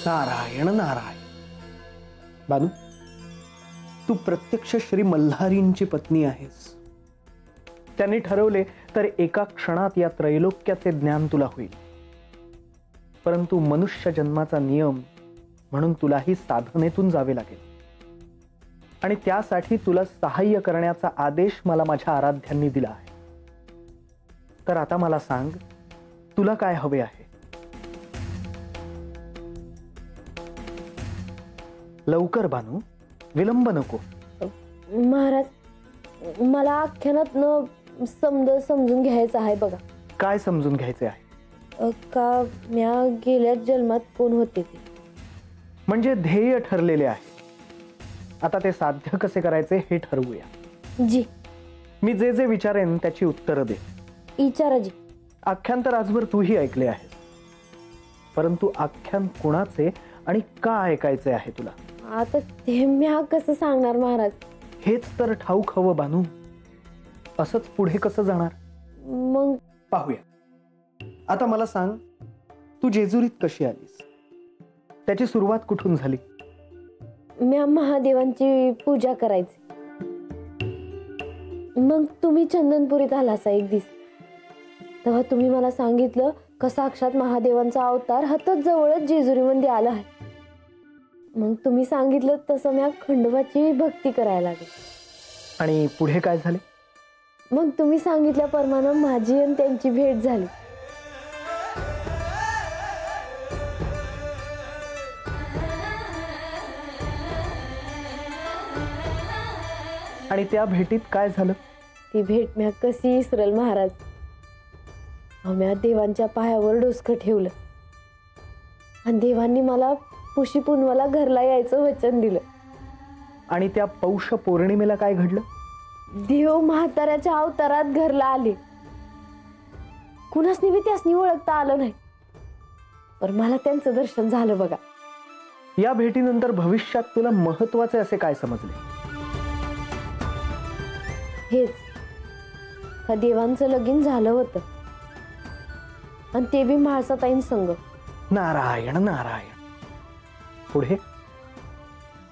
नारायण नारायण. बानू, तू प्रत्यक्ष श्री मल्हारींची पत्नी आहेस. त्यांनी ठरवले तर एका क्षणात या त्रैलोक्याचे ज्ञान तुला होईल. परंतु मनुष्य जन्माचा नियम म्हणून तुलाही साधनेतून जावे लागेल आणि त्यासाठी तुला सहाय्य करण्याचा आदेश मला माझ्या आराध्यांनी दिला आहे. तर आता मला सांग, तुला काय हवे आहे? लवकर बानू, विलंब नको. महाराज, मला आख्यानात समजून घ्यायचं आहे बघा. काय समजून घ्यायचे आहे? का म्या गेल्या जन्मात कोण होते ते. म्हणजे ध्येय ठरलेले आहे. आता ते साध्य कसे करायचे हे ठरवूया. जी. मी जे जे विचारेन त्याची उत्तरं दे. विचारा जी. आख्यान तर आजवर तूही ऐकले आहेस, परंतु आख्यान कुणाचे आणि का ऐकायचे आहे तुला? आता ते म्या कसं सांगणार महाराज? हेच तर ठाऊक हवं बानू. असंच पुढे कसं जाणार? मग पाहूया. आता मला सांग, तू जेजुरीत कशी आलीस? त्याची सुरुवात कुठून झाली? म्या महादेवांची पूजा करायची. मग तुम्ही चंदनपुरीत आलासा एक दिवस. तेव्हा तुम्ही मला सांगितलं का साक्षात महादेवांचा अवतार हातात जवळच जेजुरीमध्ये आला आहे. मग तुम्ही सांगितलं तसं म्या खंडोबाची भक्ती करायला लागले. आणि पुढे काय झाले? मग तुम्ही सांगितल्याप्रमाणे माझी आणि त्यांची भेट झाली. आणि त्या भेटीत काय झालं? ती भेट म्या कशी विसरल महाराज. म्या देवांच्या पायावर डोसकं ठेवलं आणि देवांनी मला पुशी पुनवाला घरला यायचं वचन दिलं. आणि त्या पौष पौर्णिमेला काय घडलं? देव म्हाताऱ्याच्या अवतारात घरला आले. कुणासनी बी त्यासनी ओळखता आलं नाही, पण मला त्यांचं दर्शन झालं बघा. या भेटीनंतर भविष्यात तुला महत्वाचे असे काय समजले? हेच का देवांचं लगीन झालं होतं आणि ते बी म्हाळसाताईं संग. नारायण नारायण. पुढे?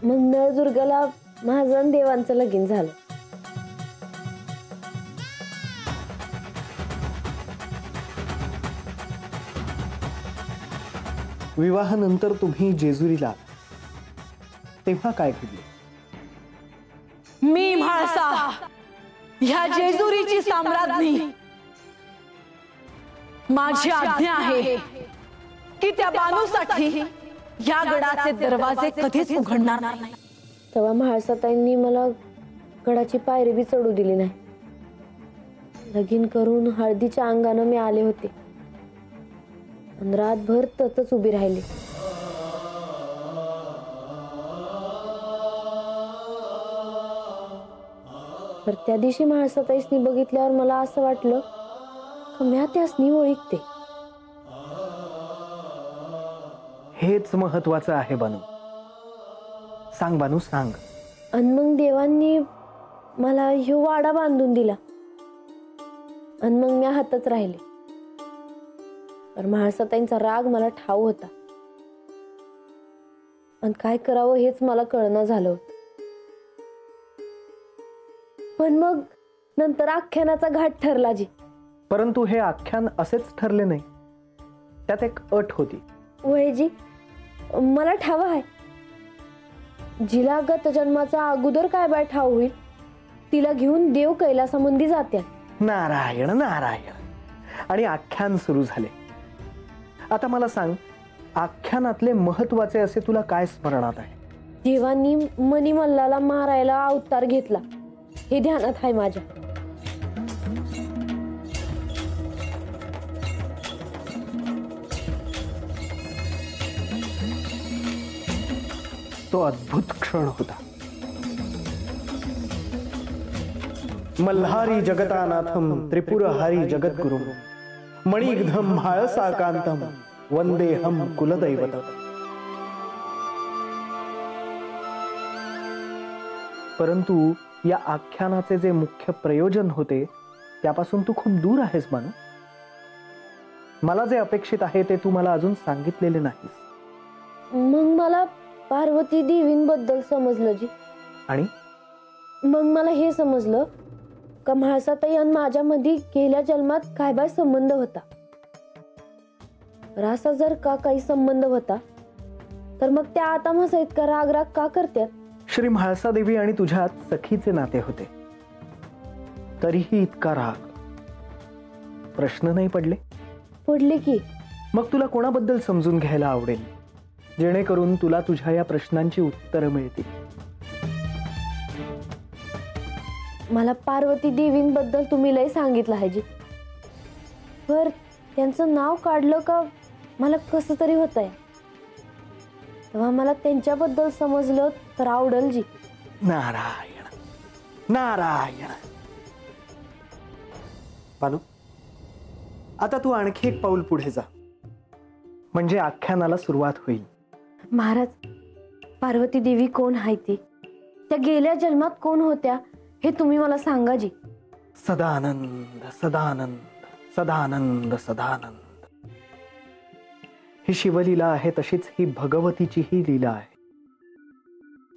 मग नळदुर्गाला माझं आणि देवांचं लगीन झालं. विवाहानंतर तुम्ही जेजुरीला तेव्हा काय घडले? मी म्हाळसा ह्या जेजुरीची सम्राज्ञी. माझी आज्ञा आहे की त्या बानूसाठी या गडाचे दरवाजे कधीच उघडणार नाही. तेव्हा म्हाळसाताईंनी मला गडाची पायरी बी चढू दिली नाही. लगीन करून हळदीच्या अंगानं मी आले होते आणि रातभर ततच उभी राहिले. तर त्या दिवशी म्हाळसाताईसनी बघितल्यावर मला असं वाटलं की म्या त्यासनी ओळखते. हेच महत्वाचं आहे बानू. सांग बानू, सांग. आणि मग देवांनी मला ह्यो वाडा बांधून दिला आणि मग मी हातच राहिले. तर म्हाळसाताईंचा राग मला ठाव होता आणि काय करावं हेच मला कळना झालं. पण मग नंतर आख्यानाचा घाट ठरला जी. परंतु हे आख्यान असेच ठरले नाही, त्यात एक अट होती. वयजी, मला ठाव आहे. जिला गत जन्माचा अगोदर काय बाय ठाव होईल तिला घेऊन देव कैलासामंदी जात्या. नारायण नारायण. आणि आख्यान सुरू झाले. आता मला सांग, आख्यानातले महत्वाचे असे तुला काय स्मरणात आहे? देवांनी मणिमल्लाला मारायला अवतार घेतला हे ध्यानात आहे माझ्या. तो अद्भुत क्षण होता. मल्हारी जगतानाथम त्रिपुरहारी जगद्गुरुम मणिग्धम म्हाळसाकांतम वंदेहम कुलदैवतम. परंतु या आख्यानाचे जे मुख्य प्रयोजन होते त्यापासून तू खूप दूर आहेस बानू. मला जे अपेक्षित आहे ते तू मला अजून सांगितलेले नाहीस. मग मला पार्वती देवींबद्दल समजलं जी. आणि मग मला हे समजलं का म्हाळसाताई आणि माझ्यामध्ये गेल्या जन्मात काय बाय संबंध होता. तर असा जर का काही संबंध होता तर मग त्या आता माझा इतका राग का करतात. श्री म्हाळसा देवी आणि तुझ्यात सखीचे नाते होते, तरीही इतका राग. प्रश्न नाही पडले? पडले की. मग तुला कोणाबद्दल समजून घ्यायला आवडेल जेणेकरून तुला तुझ्या या प्रश्नांची उत्तरं मिळतील? मला पार्वती देवींबद्दल तुम्ही लय सांगितलं आहे जी, पर त्यांचं नाव काढलं का मला कसं तरी होत आहे. तेव्हा मला त्यांच्याबद्दल समजलं तर आवडेल जी. नारायण नारायण. बानू, आता तू आणखी एक पाऊल पुढे जा, म्हणजे आख्यानाला सुरुवात होईल. महाराज, पार्वती देवी कोण आहे ती, त्या गेल्या जन्मात कोण होत्या हे तुम्ही मला सांगा जी. सदानंद सदानंद सदानंद सदानंद. ही शिवलीला आहे तशीच ही भगवतीची ही लीला आहे.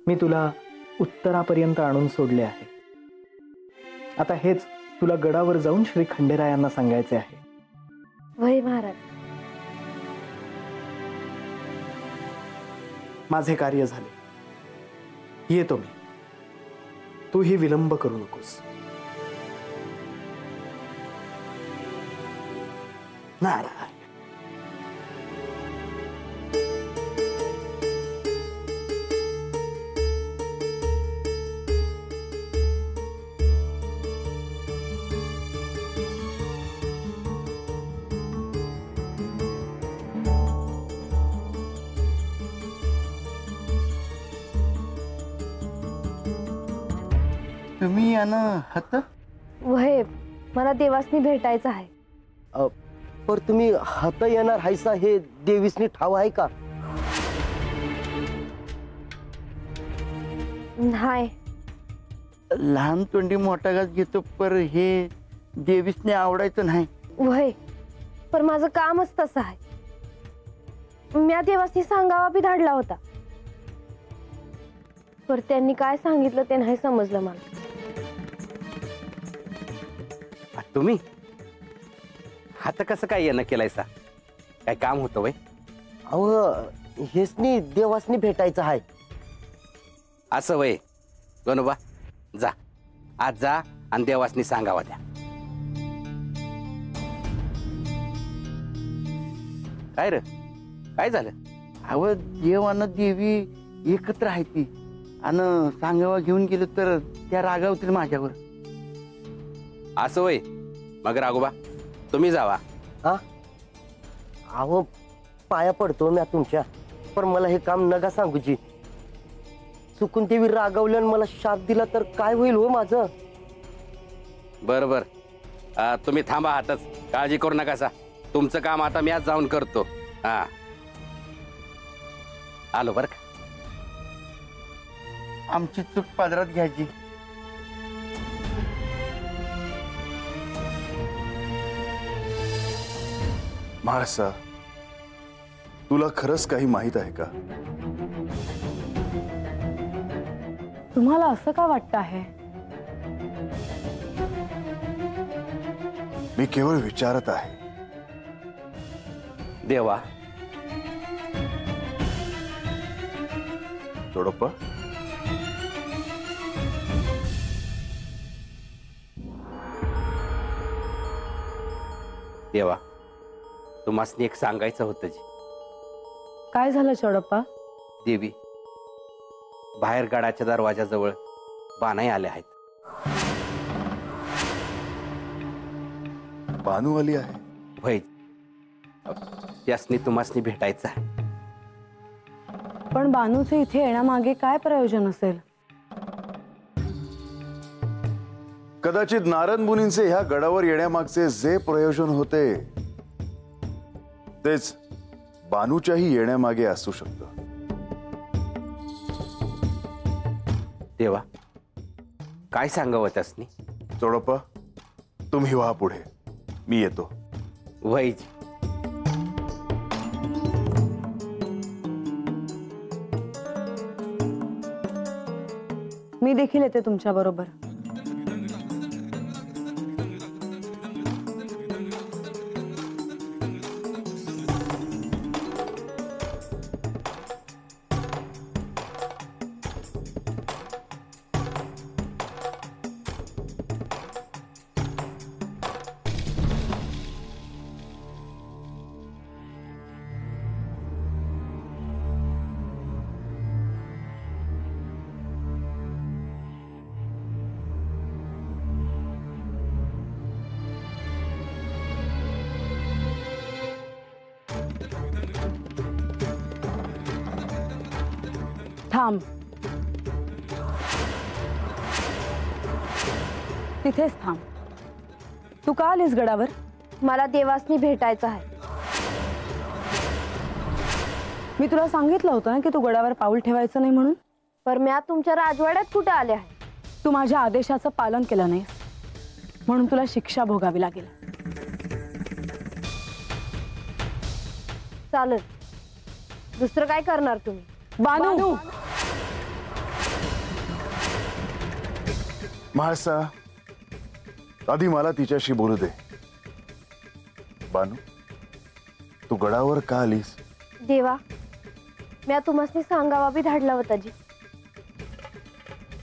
मी तुला उत्तरापर्यंत आणून सोडले आहे. आता हेच तुला गडावर जाऊन श्री खंडेरायांना सांगायचे आहे. वय महाराज. माझे कार्य झाले, येतो मी. तूही विलंब करू नकोस. नारायण. तुम्ही यानं हत वय मला देवासनी भेटायचं आहे. पर तुम्ही हत येणार हायसा हे देवीसनी ठाव आहे का? नाही. लहान तोंडी मोठा घास घेतो, पर हे देवीसने आवडायचं नाही. वय पर माझं कामच तसं आहे. म्या देवासनी सांगावा बी धाडला होता, पर त्यांनी काय सांगितलं ते नाही समजलं मला. तुम्ही आता कसं काय येणं केलायसा? काय काम होतं वय? अहो हेसनी देवासनी भेटायचं आहे. असं वय गणोबा, जा आज जा आणि देवासनी सांगावा द्या. काय रे, काय झालं? अहो देव आणि देवी एकत्र आहे ती, आणि सांगावा घेऊन गेलो तर त्या रागावतील माझ्यावर. असं वय, मग राघोबा तुम्ही जावा. हा अहो पाया पडतो मी तुमच्या, पण मला हे काम नका सांगूची. चुकून देवी रागवलं आणि मला शाप दिला तर काय होईल हो माझं? बर बर, तुम्ही थांबा आताच, काळजी करू नका सा. तुमचं काम आता मी आज जाऊन करतो. हा आलो बर का. आमची चूक पादरात घ्यायची. म्हाळसा, तुला खरंच काही माहित आहे का? तुम्हाला असं का वाटतं आहे? मी केवळ विचारत आहे. देवा. जोडप्पा, देवा, तुम्हाला एक सांगायचं होतं जी. काय झालं चोडप्पा? देवी, बाहेर गडाच्या दरवाजाजवळ बाणाई आल्या आहेत. बानू आली आहे? वय, त्यासनी तुम्हाला भेटायचं आहे. पण बानूचे इथे येण्यामागे काय प्रयोजन असेल? कदाचित नारद मुनींचे ह्या गडावर येण्यामागचे जे प्रयोजन होते तेच बानूच्याही येण्यामागे असू शकतं. देवा, काय सांगावं त्यासनी? जोडप्पा, तुम्ही व्हा पुढे, मी येतो. वैज. मी देखील येते तुमच्या बरोबर. थांब. तिथेच थांब. तू का आलीस गडावर? मला देवासनी भेटायचं आहे. मी तुला सांगितलं होतं ना की तू गडावर पाऊल ठेवायचं नाही म्हणून. पर मी तुमच्या राजवाड्यात कुठे आले आहे? तू माझ्या आदेशाचं पालन केलं नाहीस म्हणून तुला शिक्षा भोगावी लागेल. चालेल. दुसरं काय करणार तुम्ही? बानू. म्हाळसा, आधी मला तिच्याशी बोलू दे. बानू, तू गडावर का आलीस? देवा, मी तुम्हाला सांगावा बी धाडला होता जी.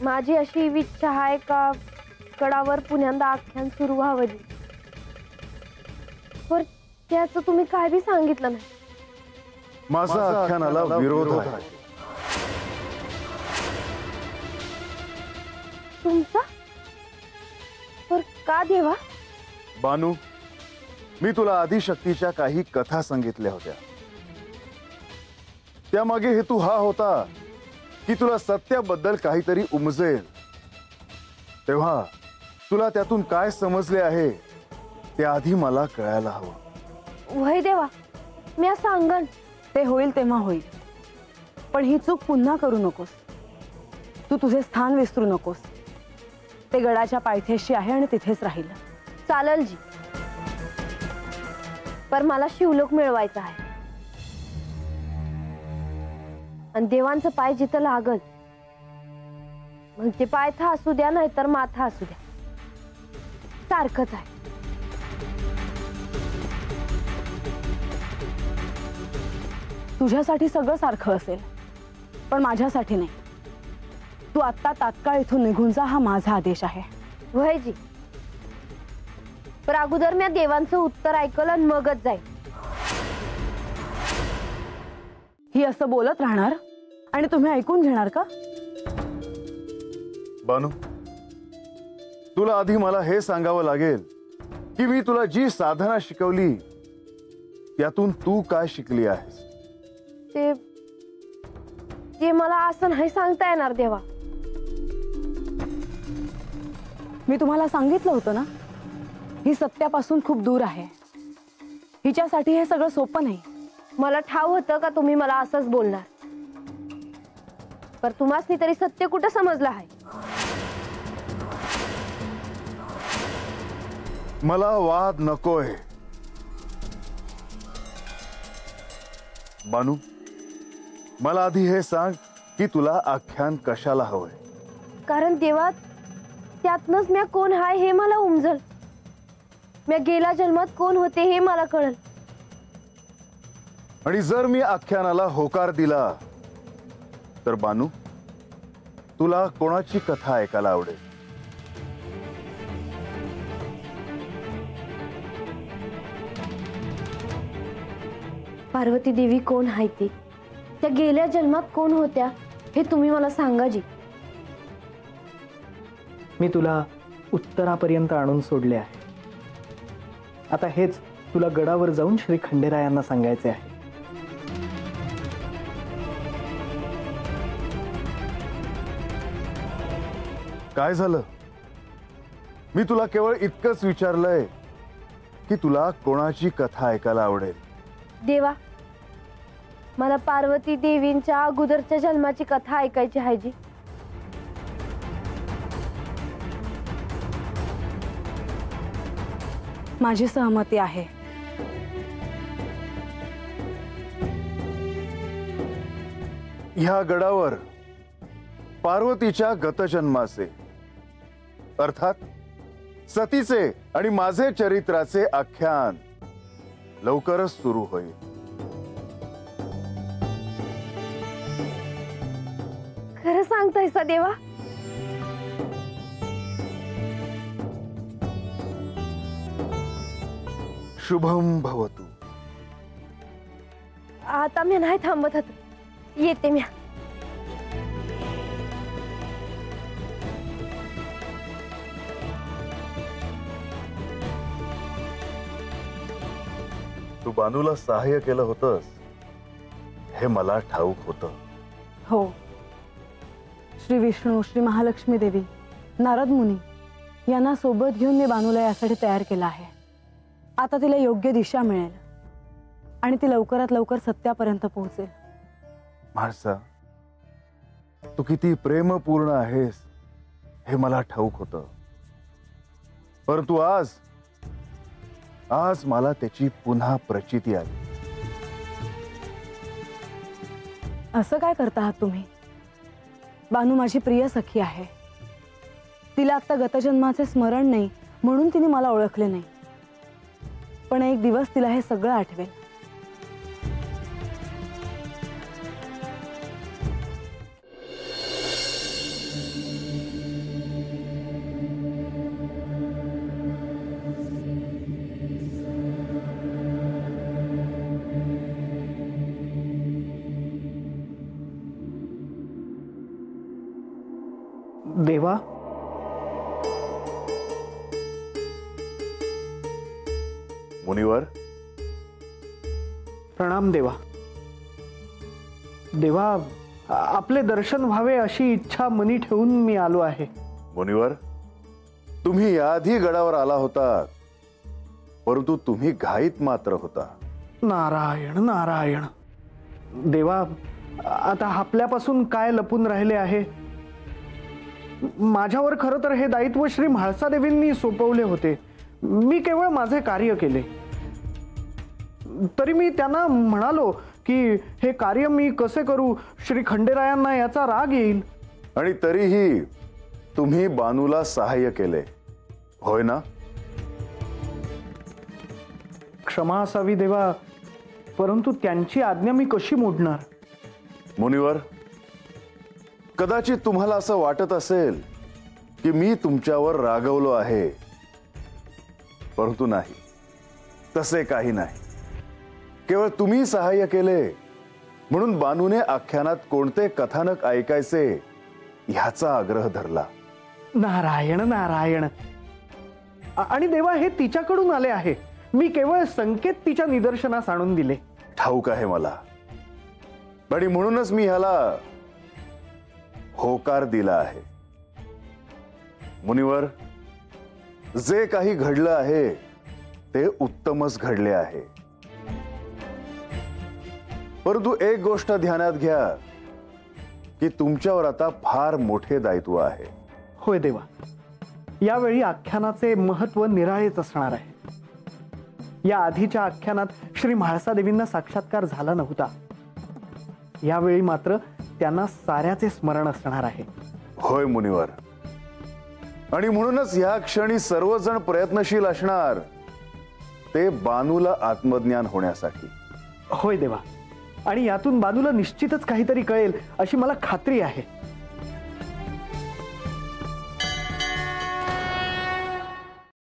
माझी अशी इच्छा आहे का गडावर पुण्यांदा आख्यान सुरू व्हावं जी. पर त्याचं तुम्ही काय बी सांगितलं नाही. माझा आख्यानाला विरोध आहे. तुमचा? पर का देवा? बानू, मी तुला आदिशक्तीच्या काही कथा सांगितल्या होत्या. त्यामागे हेतू हा होता की तुला सत्याबद्दल काहीतरी उमजेल. तेव्हा तुला त्यातून काय समजले आहे ते आधी मला कळायला हवं. वय देवा, मी सांगन. ते होईल तेव्हा होईल, पण ही चूक पुन्हा करू नकोस. तू तुझे स्थान विसरू नकोस. ते गडाच्या पायथ्याशी आहे आणि तिथेच राहील. चालेल जी, पर मला शिवलोक मिळवायचा आहे. आणि देवांचं पाय जिथं लागल मग ते पायथा असू द्या नाही तर माथा असू द्या, सारखंच आहे. तुझ्यासाठी सगळं सारखं असेल, पण माझ्यासाठी नाही. तू आत्ता तात्काळ इथून निघून जा, हा माझा आदेश आहे. वय जी, पर अगोदर मी देवांचं उत्तर ऐकलं आणि मगच जाईल. ही असं बोलत राहणार आणि तुम्ही ऐकून घेणार का? बानू, तुला आधी मला हे सांगावं लागेल की मी तुला जी साधना शिकवली त्यातून तू काय शिकली आहेस. ते मला असं नाही सांगता येणार देवा. मी तुम्हाला सांगितलं होतं ना, ही सत्यापासून खूप दूर आहे. हिच्यासाठी हे सगळं सोपं नाही. मला ठाव होतं का तुम्ही मला असंच बोलणार, पर तुम्हासनी तरी सत्य कुठं समजलं आहे. मला वाद नकोय. बानू, मला आधी हे सांग की तुला आख्यान कशाला हवंय. कारण देवा, त्यातनच मी कोण हाय हे मला उमजल. मी गेल्या जन्मात कोण होते हे मला कळल. आणि जर मी आख्यानाला होकार दिला तर बानू, तुला कोणाची कथा ऐकायला आवडेल? पार्वती देवी कोण आहे ती, त्या गेल्या जन्मात कोण होत्या हे तुम्ही मला सांगा जी. मी तुला उत्तरापर्यंत आणून सोडले आहे. आता हेच तुला गडावर जाऊन श्री खंडेरायांना सांगायचे आहे. काय झालं? मी तुला केवळ इतकंच विचारलंय की तुला कोणाची कथा ऐकायला आवडेल. देवा, मला पार्वती देवींच्या अगोदरच्या जन्माची कथा ऐकायची आहे जी. माझी सहमती आहे. ह्या गडावर पार्वतीच्या गतजन्माचे अर्थात सतीचे आणि माझे चरित्राचे आख्यान लवकरच सुरू होईल. खरं सांगतायसा देवा? शुभम भवतु. आता मी नाही थांबत होत, येते मी. तू बानूला सहाय्य केलं होतंस हे मला ठाऊक होतं. हो, श्री विष्णू, श्री महालक्ष्मी देवी, नारद मुनी यांना सोबत घेऊन मी बानूला यासाठी तयार केला आहे. आता तिला योग्य दिशा मिळेल आणि ती लवकरात लवकर सत्यापर्यंत पोहोचेल. म्हाळसा, तू किती प्रेमपूर्ण आहेस हे मला ठाऊक होतं, परंतु आज मला त्याची पुन्हा प्रचिती आली. असं काय करता आहात तुम्ही? बानू माझी प्रिय सखी आहे. तिला आता गतजन्माचे स्मरण नाही म्हणून तिने मला ओळखले नाही, पण एक दिवस तिला हे सगळं आठवेल. देवा, मुनिवर, प्रणाम देवा. देवा, आपले दर्शन व्हावे अशी इच्छा मनी ठेवून मी आलो आहे. मुनिवर, तुम्ही याआधी गडावर आला होता, परंतु तुम्ही घाईत मात्र होता. नारायण नारायण. देवा, आता आपल्यापासून काय लपून राहिले आहे? माझ्यावर खरं तर हे दायित्व श्री म्हाळसा देवींनी सोपवले होते. मी केवळ माझे कार्य केले. तरी मी त्यांना म्हणालो की हे कार्य मी कसे करू, श्री खंडेरायांना याचा राग येईल. आणि तरीही तुम्ही बानूला सहाय्य केले, होय ना? क्षमा असावी देवा, परंतु त्यांची आज्ञा मी कशी मोडणार? मुनिवर, कदाचित तुम्हाला असं वाटत असेल की मी तुमच्यावर रागवलो आहे, परंतु नाही, तसे काही नाही. केवळ तुम्ही सहाय्य केले म्हणून बानूने आख्यानात कोणते कथानक ऐकायचे ह्याचा आग्रह धरला. नारायण नारायण. आणि देवा, हे तिच्याकडून आले आहे. मी केवळ संकेत तिच्या निदर्शनास आणून दिले. ठाऊक आहे मला, आणि म्हणूनच मी ह्याला होकार दिला आहे. मुनिवर, जे काही घडलं आहे ते उत्तमच घडले आहे, परंतु एक गोष्ट ध्यानात घ्या की तुमच्यावर आता फार मोठे दायित्व आहे. होय देवा, यावेळी आख्यानाचे महत्व निराळेच असणार आहे. या आधीच्या आख्यानात श्री म्हाळसा देवींना साक्षात्कार झाला नव्हता. यावेळी मात्र त्यांना साऱ्याचे स्मरण असणार आहे. होय मुनिवर, आणि म्हणूनच या क्षणी सर्वजण प्रयत्नशील असणार ते बानूला आत्मज्ञान होण्यासाठी. होय देवा, आणि यातून बानूला निश्चितच काहीतरी कळेल अशी मला खात्री आहे.